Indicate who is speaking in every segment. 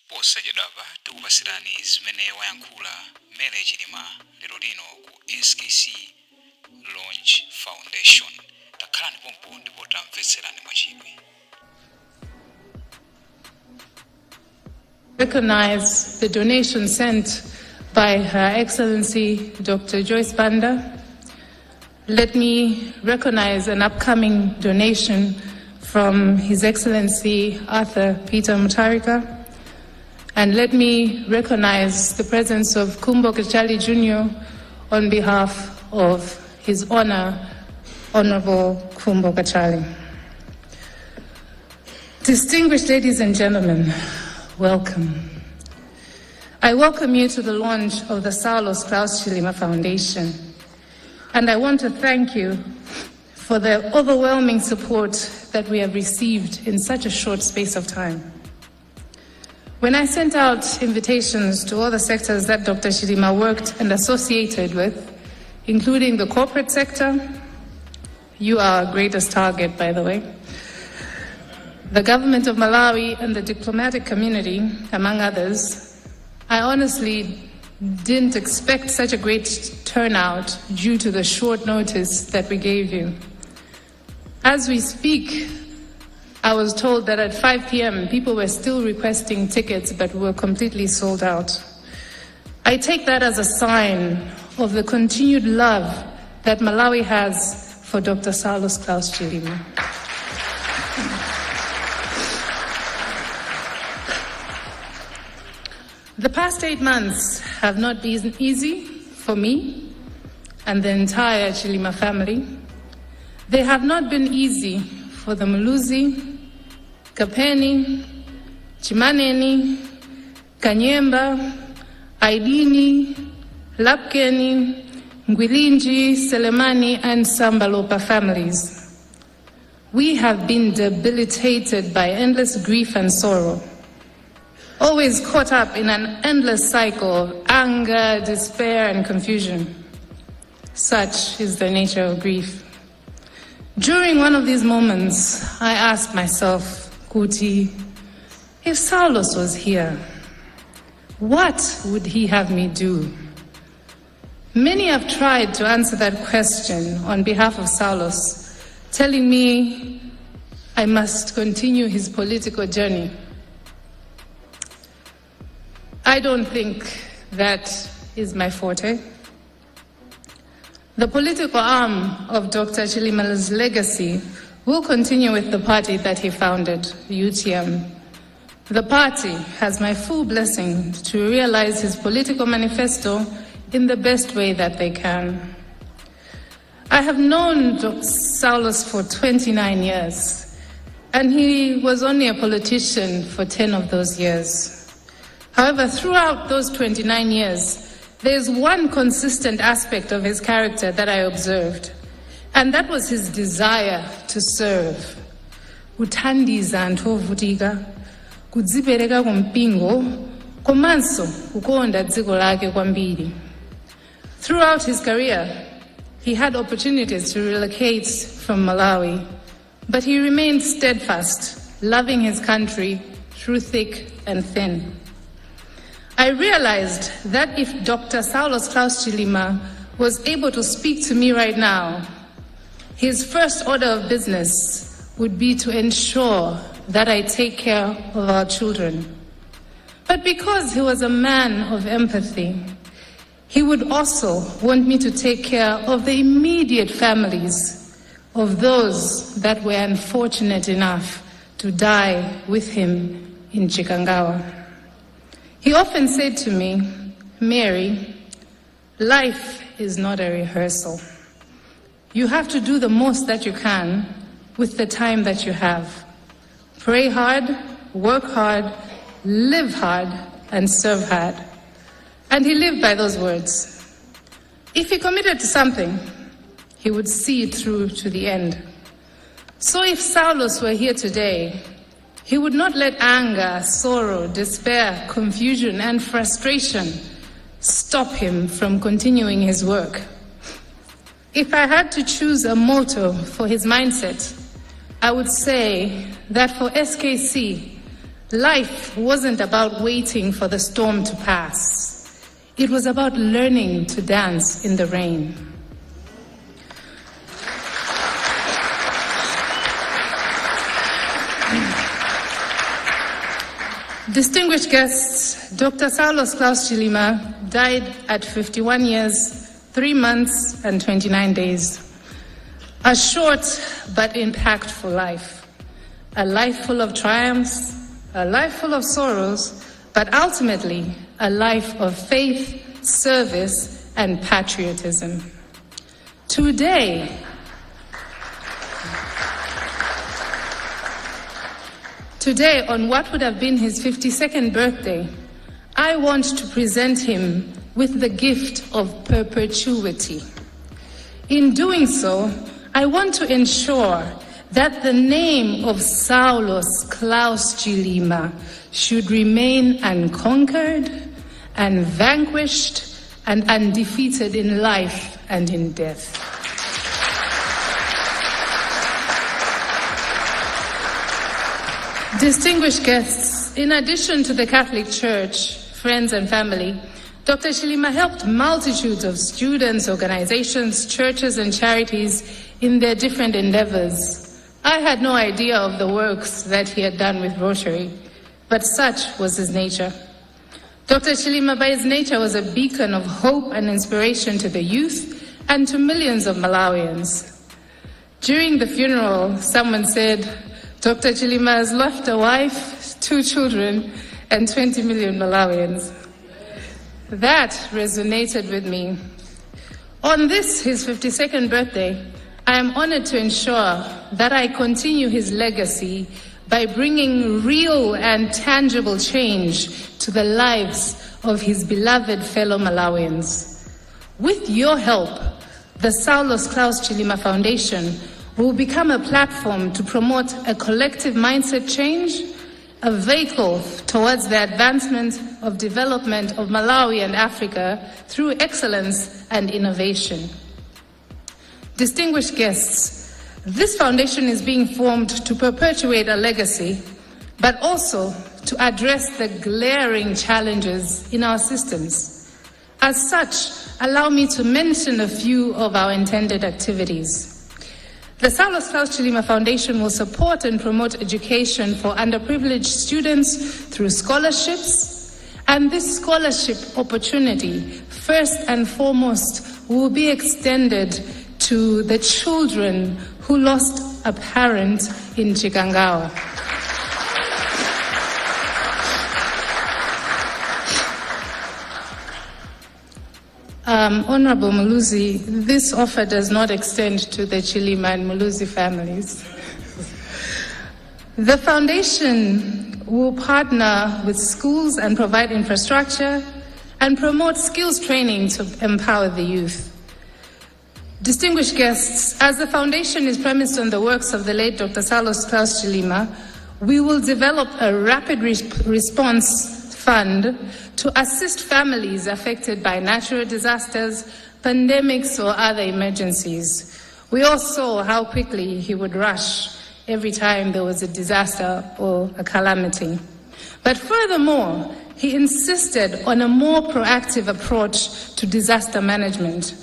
Speaker 1: posachedwapa tikupasirani zimene Wayankhula mmene Chilima lero lino ku SKC Launch Foundation. Takhalani pompo ndipo tamvetserani mwachidwi.
Speaker 2: Recognize the donation sent by Her Excellency Dr. Joyce Banda. Let me recognize an upcoming donation from His Excellency Arthur Peter Mutharika. And let me recognize the presence of Kumbo Kachali Jr. on behalf of His Honorable Kumbo Kachali. Distinguished ladies and gentlemen, welcome. I welcome you to the launch of the Saulos Klaus Chilima Foundation. And I want to thank you for the overwhelming support that we have received in such a short space of time. When I sent out invitations to all the sectors that Dr. Chilima worked and associated with, including the corporate sector, you are our greatest target, by the way, the government of Malawi and the diplomatic community, among others, I honestly didn't expect such a great turnout due to the short notice that we gave you. As we speak, I was told that at 5 p.m. people were still requesting tickets but were completely sold out. I take that as a sign of the continued love that Malawi has for Dr. Saulos Klaus Chilima. The past 8 months have not been easy for me and the entire Chilima family. They have not been easy for the Muluzi, Kapeni, Chimaneni, Kanyemba, Aidini, Lapkeni, Ngwilinji, Selemani, and Sambalopa families. We have been debilitated by endless grief and sorrow, always caught up in an endless cycle of anger, despair, and confusion. Such is the nature of grief. During one of these moments, I asked myself, Kuti, if Saulos was here, what would he have me do? Many have tried to answer that question on behalf of Saulos, telling me I must continue his political journey. I don't think that is my forte. The political arm of Dr. Chilima's legacy will continue with the party that he founded, UTM. The party has my full blessing to realize his political manifesto in the best way that they can. I have known Dr. Saulos for 29 years, and he was only a politician for 10 of those years. However, throughout those 29 years, there's one consistent aspect of his character that I observed, and that was his desire to serve. Kuthandiza anthu ovutika, kudzipereka kumpingo, komanso kukonda dziko lake kwambiri. Throughout his career, he had opportunities to relocate from Malawi, but he remained steadfast, loving his country through thick and thin. I realized that if Dr. Saulos Klaus Chilima was able to speak to me right now, his first order of business would be to ensure that I take care of our children. But because he was a man of empathy, he would also want me to take care of the immediate families of those that were unfortunate enough to die with him in Chikangawa. He often said to me, Mary, life is not a rehearsal. You have to do the most that you can with the time that you have. Pray hard, work hard, live hard, and serve hard. And he lived by those words. If he committed to something, he would see it through to the end. So if Saulos were here today, he would not let anger, sorrow, despair, confusion, and frustration stop him from continuing his work. If I had to choose a motto for his mindset, I would say that for SKC, Life wasn't about waiting for the storm to pass. It was about learning to dance in the rain. Distinguished guests, Dr. Saulos Klaus Chilima died at 51 years, 3 months, and 29 days. A short but impactful life. A life full of triumphs, a life full of sorrows, but ultimately a life of faith, service, and patriotism. Today, on what would have been his 52nd birthday, I want to present him with the gift of perpetuity. In doing so, I want to ensure that the name of Saulos Klaus Chilima should remain unconquered and vanquished and undefeated in life and in death. Distinguished guests, in addition to the Catholic Church, friends and family, Dr. Chilima helped multitudes of students, organizations, churches, and charities in their different endeavors. I had no idea of the works that he had done with Rotary, but such was his nature. Dr. Chilima, by his nature, was a beacon of hope and inspiration to the youth and to millions of Malawians. During the funeral, someone said, Dr. Chilima has left a wife, 2 children, and 20 million Malawians. That resonated with me. On this, his 52nd birthday, I am honored to ensure that I continue his legacy by bringing real and tangible change to the lives of his beloved fellow Malawians. With your help, the Saulos Klaus Chilima Foundation will become a platform to promote a collective mindset change, a vehicle towards the advancement of development of Malawi and Africa through excellence and innovation. Distinguished guests, this foundation is being formed to perpetuate a legacy, but also to address the glaring challenges in our systems. As such, allow me to mention a few of our intended activities. The Saulos Klaus Chilima Foundation will support and promote education for underprivileged students through scholarships, and this scholarship opportunity, first and foremost, will be extended to the children who lost a parent in Chikangawa. Honorable Muluzi, this offer does not extend to the Chilima and Muluzi families. The foundation will partner with schools and provide infrastructure and promote skills training to empower the youth. Distinguished guests, as the foundation is premised on the works of the late Dr. Saulos Klaus Chilima, we will develop a rapid response fund to assist families affected by natural disasters, pandemics, or other emergencies. We all saw how quickly he would rush every time there was a disaster or a calamity. But furthermore, he insisted on a more proactive approach to disaster management.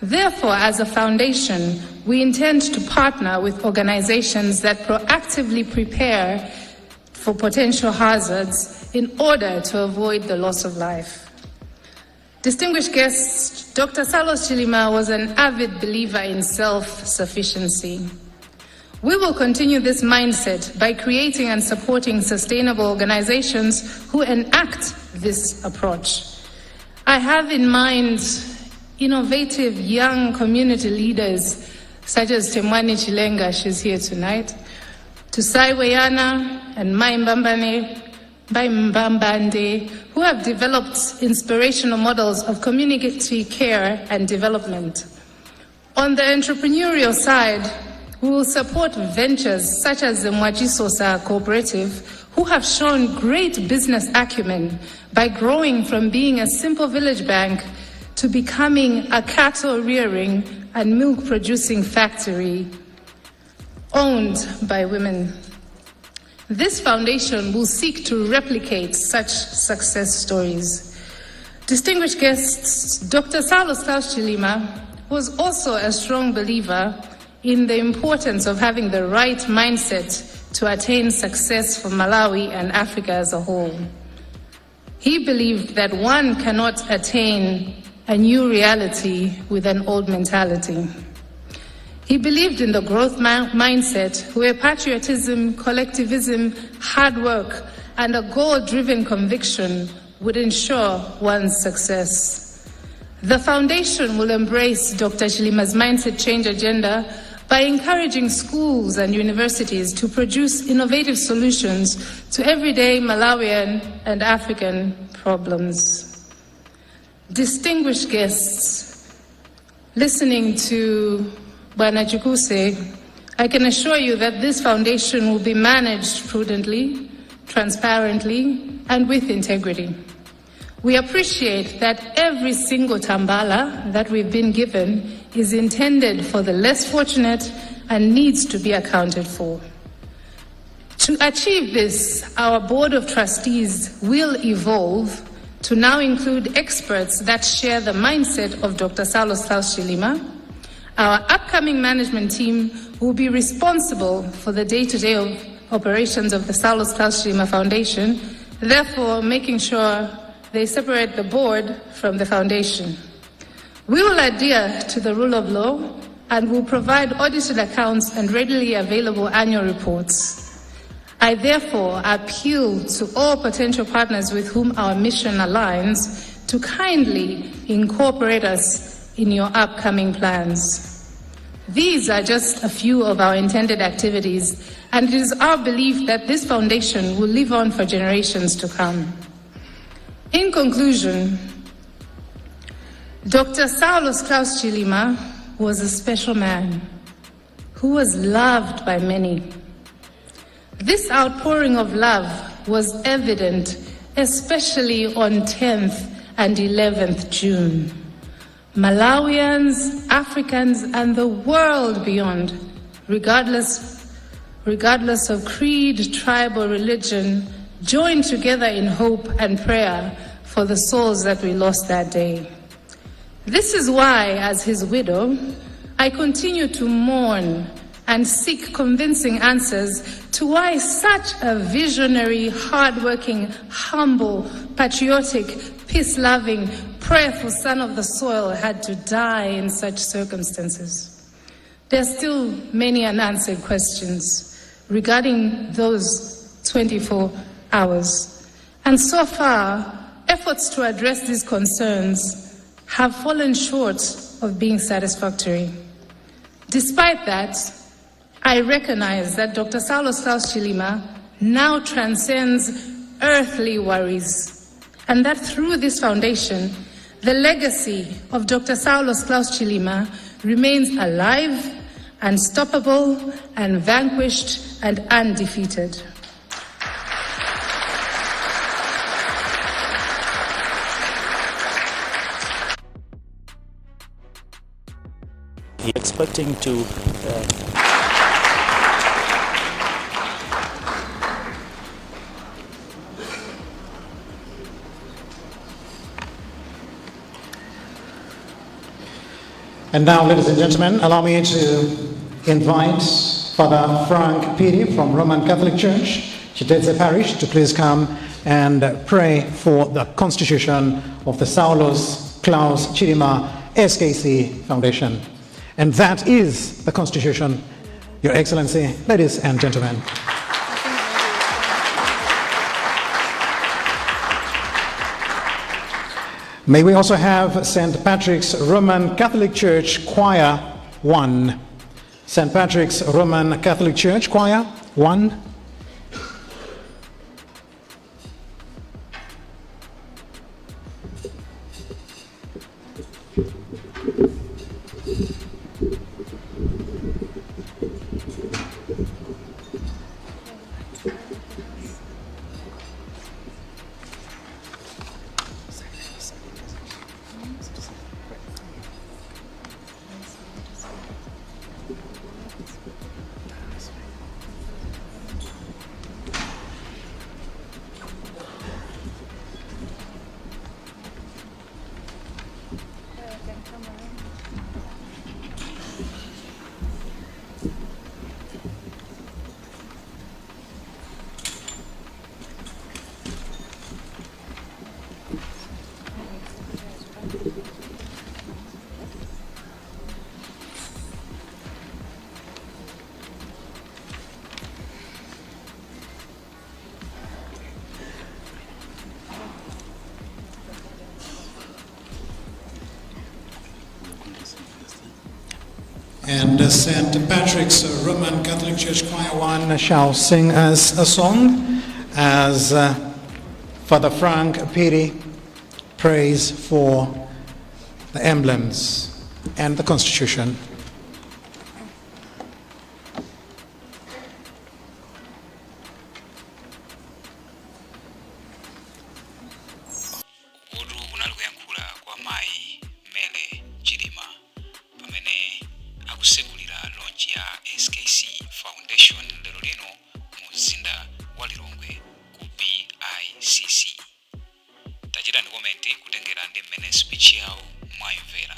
Speaker 2: Therefore, as a foundation, we intend to partner with organizations that proactively prepare for potential hazards in order to avoid the loss of life. Distinguished guests, Dr. Saulos Chilima was an avid believer in self-sufficiency. We will continue this mindset by creating and supporting sustainable organizations who enact this approach. I have in mind innovative young community leaders such as Temwani Chilenga, she's here tonight, Tusai Weyana and Mai Mbambande, who have developed inspirational models of community care and development. On the entrepreneurial side, we will support ventures such as the Mwajisosa Cooperative, who have shown great business acumen by growing from being a simple village bank to becoming a cattle rearing and milk producing factory owned by women. This foundation will seek to replicate such success stories. Distinguished guests, Dr. Saulos Klaus Chilima was also a strong believer in the importance of having the right mindset to attain success for Malawi and Africa as a whole. He believed that one cannot attain a new reality with an old mentality. He believed in the growth mindset where patriotism, collectivism, hard work, and a goal-driven conviction would ensure one's success. The foundation will embrace Dr. Chilima's mindset change agenda by encouraging schools and universities to produce innovative solutions to everyday Malawian and African problems. Distinguished guests, listening to Bwana Chikuse, I can assure you that this foundation will be managed prudently, transparently, and with integrity. We appreciate that every single tambala that we've been given is intended for the less fortunate and needs to be accounted for. To achieve this, our Board of Trustees will evolve to now include experts that share the mindset of Dr. Saulos Klaus Chilima. Our upcoming management team will be responsible for the day-to-day operations of the Saulos Klaus Chilima Foundation, therefore making sure they separate the board from the foundation. We will adhere to the rule of law and will provide audited accounts and readily available annual reports. I therefore appeal to all potential partners with whom our mission aligns to kindly incorporate us in your upcoming plans. These are just a few of our intended activities, and it is our belief that this foundation will live on for generations to come. In conclusion, Dr. Saulos Klaus Chilima was a special man who was loved by many. This outpouring of love was evident, especially on 10th and 11th June. Malawians, Africans, and the world beyond, regardless of creed, tribe, or religion, joined together in hope and prayer for the souls that we lost that day. This is why, as his widow, I continue to mourn and seek convincing answers to why such a visionary, hardworking, humble, patriotic, peace-loving, prayerful son of the soil had to die in such circumstances. There are still many unanswered questions regarding those 24 hours. And so far, efforts to address these concerns have fallen short of being satisfactory. Despite that, I recognize that Dr. Saulos Klaus Chilima now transcends earthly worries, and that through this foundation, the legacy of Dr. Saulos Klaus Chilima remains alive, unstoppable, and vanquished and undefeated.
Speaker 3: Expecting to
Speaker 4: And now, ladies and gentlemen, allow me to invite Father Frank Piri from Roman Catholic Church, Chiteze Parish, to please come and pray for the constitution of the Saulos Klaus Chilima SKC Foundation. And that is the Constitution, Your Excellency, ladies and gentlemen. May we also have St. Patrick's Roman Catholic Church Choir 1. St. Patrick's Roman Catholic Church Choir 1. And St. Patrick's Roman Catholic Church Choir 1 shall sing us a song as Father Frank Piri prays for the emblems and the Constitution.
Speaker 1: Udu kunali kuyankhula kwa mayi Mele Chilima pamene akusekulira launch ya SKC Foundation lero lino mu mzinda wa Lilongwe ku BICC. Tachitani komenti kutengera ndi mmene speech yawo mwayimvera.